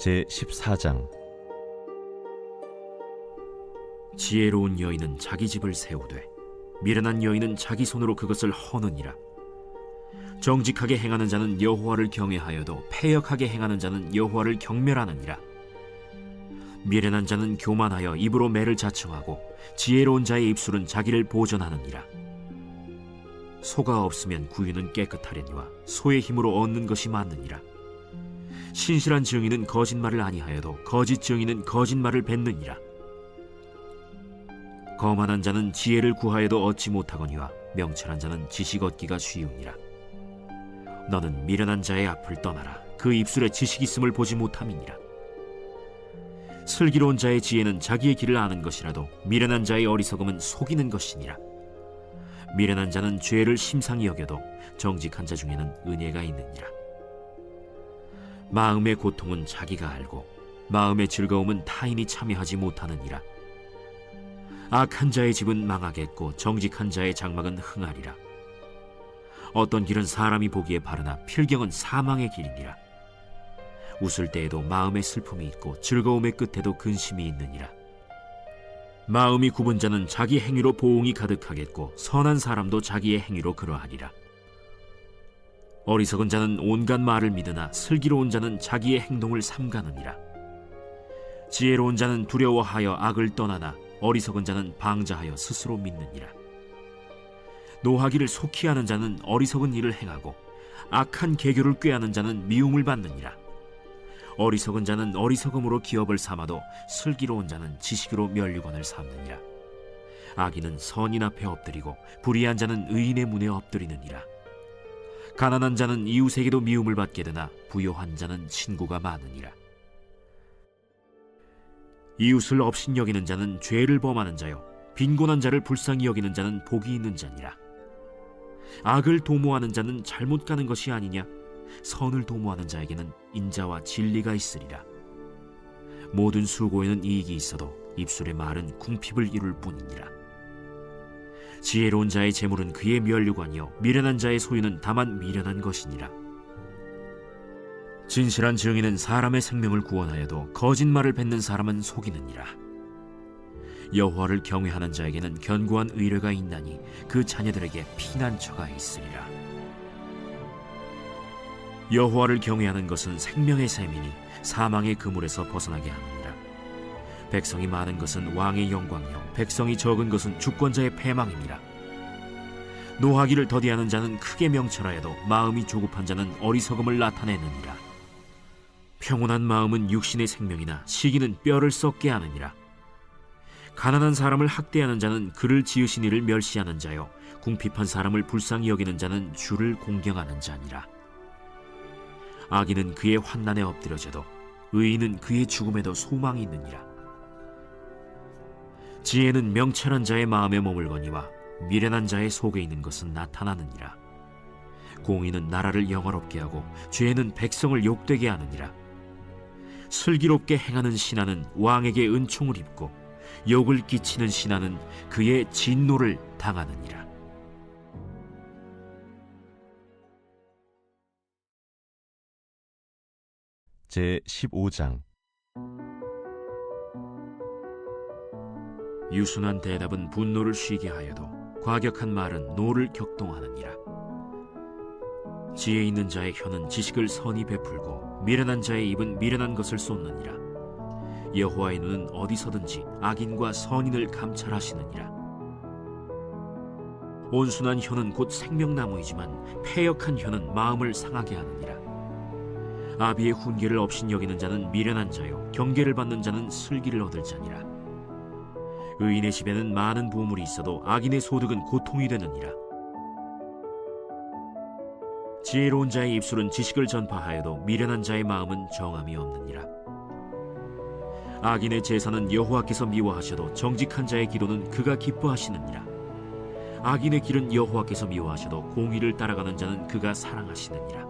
제14장. 지혜로운 여인은 자기 집을 세우되 미련한 여인은 자기 손으로 그것을 허느니라. 정직하게 행하는 자는 여호와를 경외하여도 패역하게 행하는 자는 여호와를 경멸하느니라. 미련한 자는 교만하여 입으로 매를 자청하고 지혜로운 자의 입술은 자기를 보전하느니라. 소가 없으면 구유는 깨끗하려니와 소의 힘으로 얻는 것이 많느니라. 신실한 증인은 거짓말을 아니하여도 거짓 증인은 거짓말을 뱉느니라. 거만한 자는 지혜를 구하여도 얻지 못하거니와 명철한 자는 지식 얻기가 쉬우니라. 너는 미련한 자의 앞을 떠나라. 그 입술에 지식 있음을 보지 못함이니라. 슬기로운 자의 지혜는 자기의 길을 아는 것이라도 미련한 자의 어리석음은 속이는 것이니라. 미련한 자는 죄를 심상히 여겨도 정직한 자 중에는 은혜가 있느니라. 마음의 고통은 자기가 알고 마음의 즐거움은 타인이 참여하지 못하느니라. 악한 자의 집은 망하겠고 정직한 자의 장막은 흥하리라. 어떤 길은 사람이 보기에 바르나 필경은 사망의 길이니라. 웃을 때에도 마음에 슬픔이 있고 즐거움의 끝에도 근심이 있느니라. 마음이 굽은 자는 자기 행위로 보응이 가득하겠고 선한 사람도 자기의 행위로 그러하리라. 어리석은 자는 온갖 말을 믿으나 슬기로운 자는 자기의 행동을 삼가느니라. 지혜로운 자는 두려워하여 악을 떠나나 어리석은 자는 방자하여 스스로 믿느니라. 노하기를 속히 하는 자는 어리석은 일을 행하고 악한 계교를 꾀하는 자는 미움을 받느니라. 어리석은 자는 어리석음으로 기업을 삼아도 슬기로운 자는 지식으로 면류관을 삼느니라. 악인은 선인 앞에 엎드리고 불의한 자는 의인의 문에 엎드리느니라. 가난한 자는 이웃에게도 미움을 받게 되나 부요한 자는 친구가 많으니라. 이웃을 업신여기는 자는 죄를 범하는 자요 빈곤한 자를 불쌍히 여기는 자는 복이 있는 자니라. 악을 도모하는 자는 잘못 가는 것이 아니냐? 선을 도모하는 자에게는 인자와 진리가 있으리라. 모든 수고에는 이익이 있어도 입술의 말은 궁핍을 이룰 뿐이니라. 지혜로운 자의 재물은 그의 면류관이요 미련한 자의 소유는 다만 미련한 것이니라. 진실한 증인은 사람의 생명을 구원하여도 거짓말을 뱉는 사람은 속이느니라. 여호와를 경외하는 자에게는 견고한 의뢰가 있나니 그 자녀들에게 피난처가 있으리라. 여호와를 경외하는 것은 생명의 샘이니 사망의 그물에서 벗어나게 하느니라. 백성이 많은 것은 왕의 영광이요 백성이 적은 것은 주권자의 패망이니라. 노하기를 더디하는 자는 크게 명철하여도 마음이 조급한 자는 어리석음을 나타내느니라. 평온한 마음은 육신의 생명이나 시기는 뼈를 썩게 하느니라. 가난한 사람을 학대하는 자는 그를 지으신 이를 멸시하는 자요 궁핍한 사람을 불쌍히 여기는 자는 주를 공경하는 자니라. 악인은 그의 환난에 엎드려져도 의인은 그의 죽음에도 소망이 있느니라. 지혜는 명철한 자의 마음에 머물거니와 미련한 자의 속에 있는 것은 나타나느니라. 공의는 나라를 영화롭게 하고 죄는 백성을 욕되게 하느니라. 슬기롭게 행하는 신하는 왕에게 은총을 입고 욕을 끼치는 신하는 그의 진노를 당하느니라. 제15장. 유순한 대답은 분노를 쉬게 하여도 과격한 말은 노를 격동하느니라. 지혜 있는 자의 혀는 지식을 선히 베풀고 미련한 자의 입은 미련한 것을 쏟느니라. 여호와의 눈은 어디서든지 악인과 선인을 감찰하시느니라. 온순한 혀는 곧 생명나무이지만 패역한 혀는 마음을 상하게 하느니라. 아비의 훈계를 업신여기는 자는 미련한 자요 경계를 받는 자는 슬기를 얻을 자니라. 의인의 집에는 많은 보물이 있어도 악인의 소득은 고통이 되느니라. 지혜로운 자의 입술은 지식을 전파하여도 미련한 자의 마음은 정함이 없느니라. 악인의 제사는 여호와께서 미워하셔도 정직한 자의 기도는 그가 기뻐하시느니라. 악인의 길은 여호와께서 미워하셔도 공의를 따라가는 자는 그가 사랑하시느니라.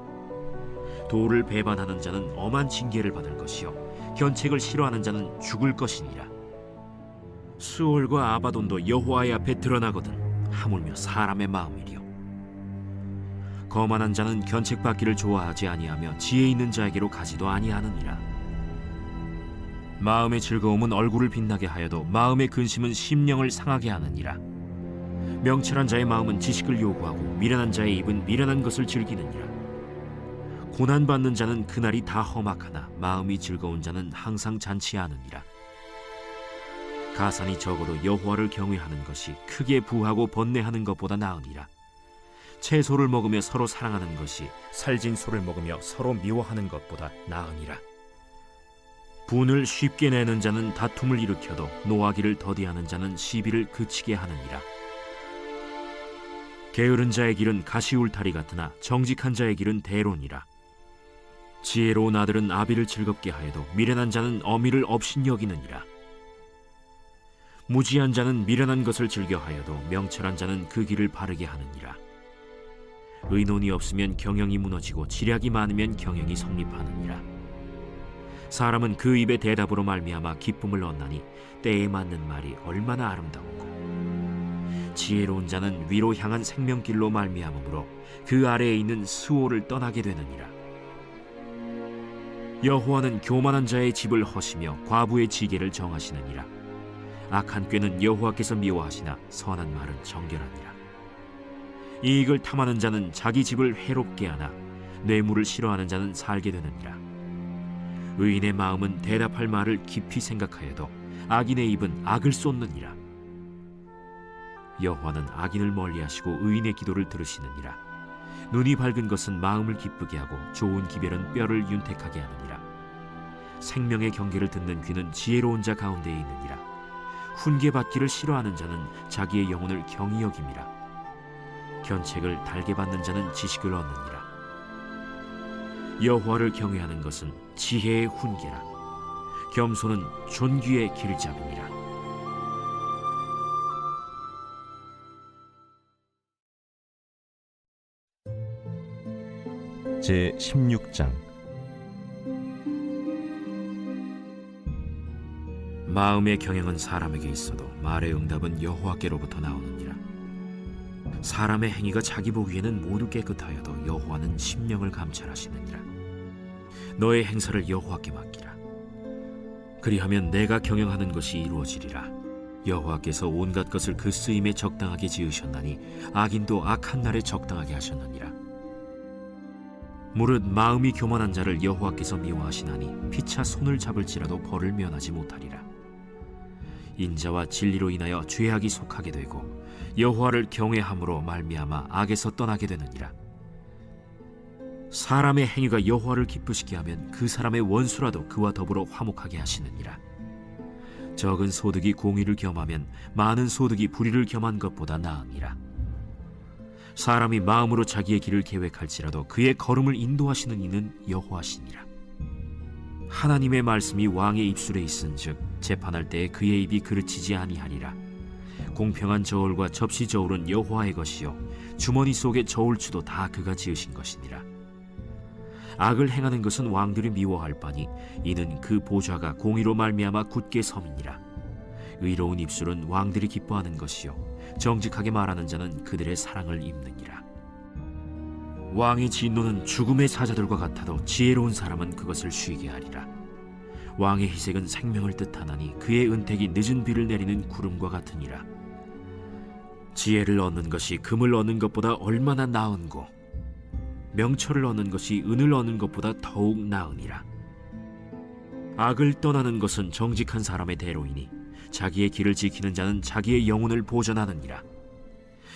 도를 배반하는 자는 엄한 징계를 받을 것이요 견책을 싫어하는 자는 죽을 것이니라. 수올과 아바돈도 여호와의 앞에 드러나거든 하물며 사람의 마음이리요. 거만한 자는 견책받기를 좋아하지 아니하며 지혜 있는 자에게로 가지도 아니하느니라. 마음의 즐거움은 얼굴을 빛나게 하여도 마음의 근심은 심령을 상하게 하느니라. 명철한 자의 마음은 지식을 요구하고 미련한 자의 입은 미련한 것을 즐기느니라. 고난받는 자는 그날이 다 험악하나 마음이 즐거운 자는 항상 잔치하느니라. 가산이 적어도 여호와를 경외하는 것이 크게 부하고 번뇌하는 것보다 나으니라. 채소를 먹으며 서로 사랑하는 것이 살진 소를 먹으며 서로 미워하는 것보다 나으니라. 분을 쉽게 내는 자는 다툼을 일으켜도 노하기를 더디하는 자는 시비를 그치게 하느니라. 게으른 자의 길은 가시울타리 같으나 정직한 자의 길은 대론이라. 지혜로운 아들은 아비를 즐겁게 하여도 미련한 자는 어미를 업신여기느니라. 무지한 자는 미련한 것을 즐겨하여도 명철한 자는 그 길을 바르게 하느니라. 의논이 없으면 경영이 무너지고 지략이 많으면 경영이 성립하느니라. 사람은 그 입의 대답으로 말미암아 기쁨을 얻나니 때에 맞는 말이 얼마나 아름다운고. 지혜로운 자는 위로 향한 생명길로 말미암으므로 그 아래에 있는 수호를 떠나게 되느니라. 여호와는 교만한 자의 집을 허시며 과부의 지게를 정하시느니라. 악한 꾀는 여호와께서 미워하시나 선한 말은 정결하니라. 이익을 탐하는 자는 자기 집을 해롭게 하나 뇌물을 싫어하는 자는 살게 되느니라. 의인의 마음은 대답할 말을 깊이 생각하여도 악인의 입은 악을 쏟느니라. 여호와는 악인을 멀리하시고 의인의 기도를 들으시느니라. 눈이 밝은 것은 마음을 기쁘게 하고 좋은 기별은 뼈를 윤택하게 하느니라. 생명의 경계를 듣는 귀는 지혜로운 자 가운데에 있느니라. 훈계받기를 싫어하는 자는 자기의 영혼을 경히 여김이라. 견책을 달게 받는 자는 지식을 얻느니라. 여호와를 경외하는 것은 지혜의 훈계라. 겸손은 존귀의 길잡이니라. 제 16장. 마음의 경영은 사람에게 있어도 말의 응답은 여호와께로부터 나오느니라. 사람의 행위가 자기 보기에는 모두 깨끗하여도 여호와는 심령을 감찰하시느니라. 너의 행사를 여호와께 맡기라. 그리하면 내가 경영하는 것이 이루어지리라. 여호와께서 온갖 것을 그 쓰임에 적당하게 지으셨나니 악인도 악한 날에 적당하게 하셨느니라. 무릇 마음이 교만한 자를 여호와께서 미워하시나니 피차 손을 잡을지라도 벌을 면하지 못하리라. 인자와 진리로 인하여 죄악이 속하게 되고 여호와를 경외함으로 말미암아 악에서 떠나게 되느니라. 사람의 행위가 여호와를 기쁘시게 하면 그 사람의 원수라도 그와 더불어 화목하게 하시느니라. 적은 소득이 공의를 겸하면 많은 소득이 불의를 겸한 것보다 나으니라. 사람이 마음으로 자기의 길을 계획할지라도 그의 걸음을 인도하시는 이는 여호와시니라. 하나님의 말씀이 왕의 입술에 있은즉 재판할 때에 그의 입이 그르치지 아니하리라. 공평한 저울과 접시 저울은 여호와의 것이요 주머니 속의 저울추도 다 그가 지으신 것이니라. 악을 행하는 것은 왕들이 미워할 바니 이는 그 보좌가 공의로 말미암아 굳게 섬이니라. 의로운 입술은 왕들이 기뻐하는 것이요 정직하게 말하는 자는 그들의 사랑을 입느니라. 왕의 진노는 죽음의 사자들과 같아도 지혜로운 사람은 그것을 쉬게 하리라. 왕의 희색은 생명을 뜻하나니 그의 은택이 늦은 비를 내리는 구름과 같으니라. 지혜를 얻는 것이 금을 얻는 것보다 얼마나 나은고 명철을 얻는 것이 은을 얻는 것보다 더욱 나으니라. 악을 떠나는 것은 정직한 사람의 대로이니 자기의 길을 지키는 자는 자기의 영혼을 보전하느니라.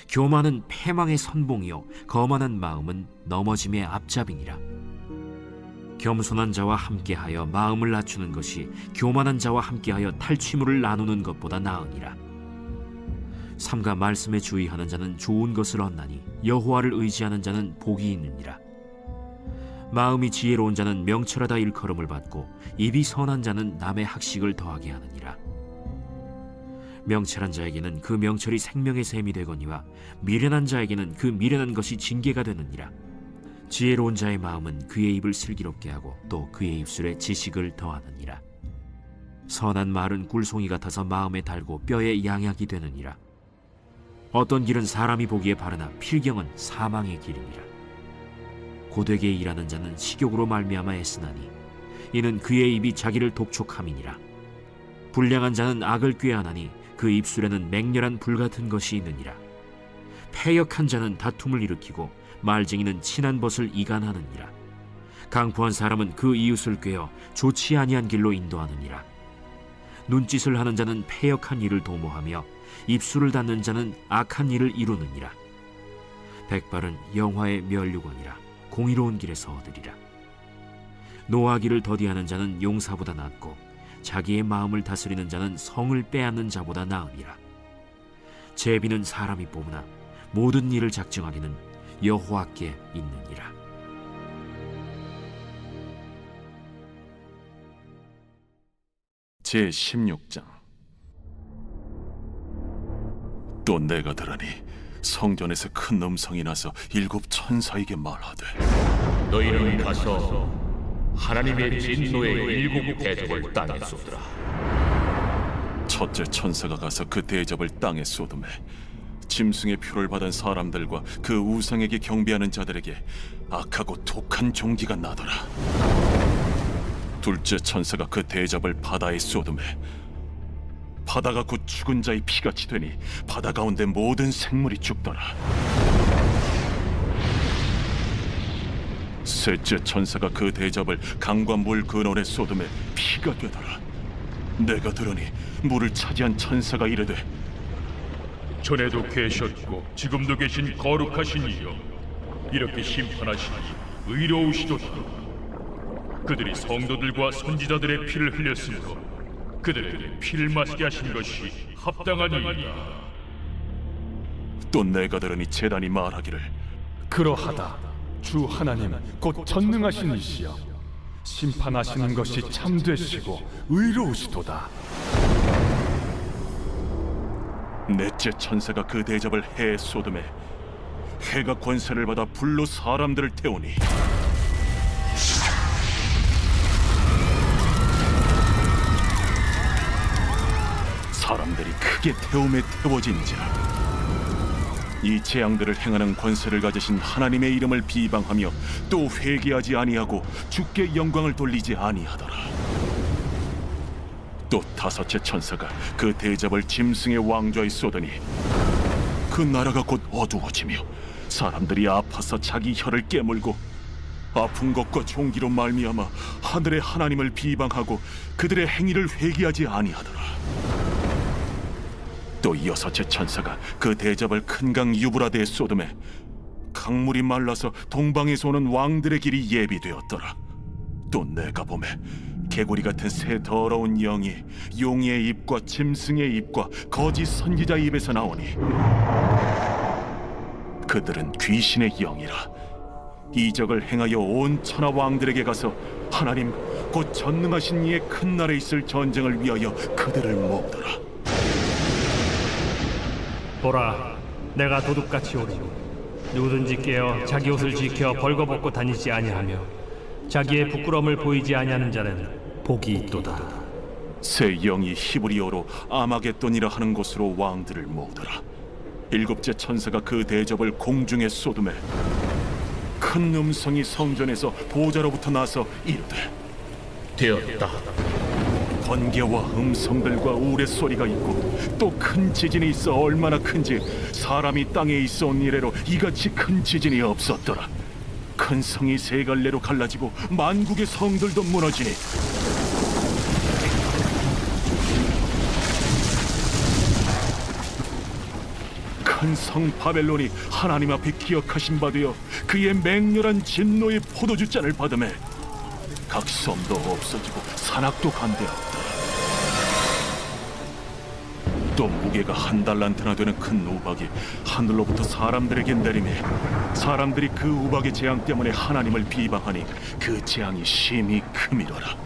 교만은 패망의 선봉이요 거만한 마음은 넘어짐의 앞잡이니라. 겸손한 자와 함께하여 마음을 낮추는 것이 교만한 자와 함께하여 탈취물을 나누는 것보다 나으니라. 삼가 말씀에 주의하는 자는 좋은 것을 얻나니 여호와를 의지하는 자는 복이 있느니라. 마음이 지혜로운 자는 명철하다 일컬음을 받고 입이 선한 자는 남의 학식을 더하게 하느니라. 명철한 자에게는 그 명철이 생명의 샘이 되거니와 미련한 자에게는 그 미련한 것이 징계가 되느니라. 지혜로운 자의 마음은 그의 입을 슬기롭게 하고 또 그의 입술에 지식을 더하느니라. 선한 말은 꿀송이 같아서 마음에 달고 뼈에 양약이 되느니라. 어떤 길은 사람이 보기에 바르나 필경은 사망의 길이니라. 고되게 일하는 자는 식욕으로 말미암아 애쓰나니 이는 그의 입이 자기를 독촉함이니라. 불량한 자는 악을 꾀하나니 그 입술에는 맹렬한 불 같은 것이 있느니라. 패역한 자는 다툼을 일으키고 말쟁이는 친한 벗을 이간하느니라. 강포한 사람은 그 이웃을 꾀어 좋지 아니한 길로 인도하느니라. 눈짓을 하는 자는 패역한 일을 도모하며 입술을 닫는 자는 악한 일을 이루느니라. 백발은 영화의 면류관이라 공의로운 길에서 얻으리라. 노하기를 더디하는 자는 용사보다 낫고 자기의 마음을 다스리는 자는 성을 빼앗는 자보다 나으니라. 제비는 사람이 뽑으나 모든 일을 작정하기는 여호와께 있느니라. 제16장. 또 내가 들으니 성전에서 큰 음성이 나서 7 천사에게 말하되, 너희는 가서 하나님의 진노의 7 대접을 땅에 쏟으라. 첫째 천사가 가서 그 대접을 땅에 쏟음에 짐승의 표를 받은 사람들과 그 우상에게 경배하는 자들에게 악하고 독한 종기가 나더라. 둘째 천사가 그 대접을 바다에 쏟음에 바다가 곧 죽은 자의 피같이 되니 바다 가운데 모든 생물이 죽더라. 셋째 천사가 그 대접을 강과 물 근원에 쏟음에 피가 되더라. 내가 들으니 물을 차지한 천사가 이르되, 전에도 계셨고 지금도 계신 거룩하신 이여, 이렇게 심판하시니 의로우시도다. 그들이 성도들과 선지자들의 피를 흘렸으므로 그들에게 피를 마시게 하신 것이 합당하니이다. 또 내가 들으니 제단이 말하기를, 그러하다. 주 하나님 곧 전능하신 이시여, 심판하시는 것이 참되시고 의로우시도다. 넷째 천사가 그 대접을 해에 쏟음에 해가 권세를 받아 불로 사람들을 태우니 사람들이 크게 태움에 태워진지라. 이 재앙들을 행하는 권세를 가지신 하나님의 이름을 비방하며 또 회개하지 아니하고 주께 영광을 돌리지 아니하더라. 또 다섯째 천사가 그 대접을 짐승의 왕좌에 쏟으니 그 나라가 곧 어두워지며 사람들이 아파서 자기 혀를 깨물고 아픈 것과 종기로 말미암아 하늘의 하나님을 비방하고 그들의 행위를 회개하지 아니하더라. 또 여섯째 천사가 그 대접을 큰 강 유브라데에 쏟음에 강물이 말라서 동방에서 오는 왕들의 길이 예비되었더라. 또 내가 보매 개구리 같은 새 더러운 영이 용의 입과 짐승의 입과 거짓 선지자의 입에서 나오니 그들은 귀신의 영이라. 이적을 행하여 온 천하 왕들에게 가서 하나님 곧 전능하신 이의 큰 날에 있을 전쟁을 위하여 그들을 모으더라. 보라, 내가 도둑같이 오리니 누구든지 깨어 자기 옷을 지켜 벌거벗고 다니지 아니하며 자기의 부끄러움을 보이지 아니하는 자는 복이 있도다. 새 영이 히브리어로 아마겟돈이라 하는 곳으로 왕들을 모으더라. 7째 천사가 그 대접을 공중에 쏟음에 큰 음성이 성전에서 보좌로부터 나서 이르되, 되었다. 번개와 음성들과 우레소리가 있고 또 큰 지진이 있어 얼마나 큰지 사람이 땅에 있어 온 이래로 이같이 큰 지진이 없었더라. 큰 성이 세 갈래로 갈라지고 만국의 성들도 무너지니 큰 성 바벨론이 하나님 앞에 기억하신 바 되어 그의 맹렬한 진노의 포도주잔을 받음에 각 섬도 없어지고 산악도 간대하였다. 또 무게가 1달란트나 되는 큰 우박이 하늘로부터 사람들에게 내리매 사람들이 그 우박의 재앙 때문에 하나님을 비방하니 그 재앙이 심히 크미러라.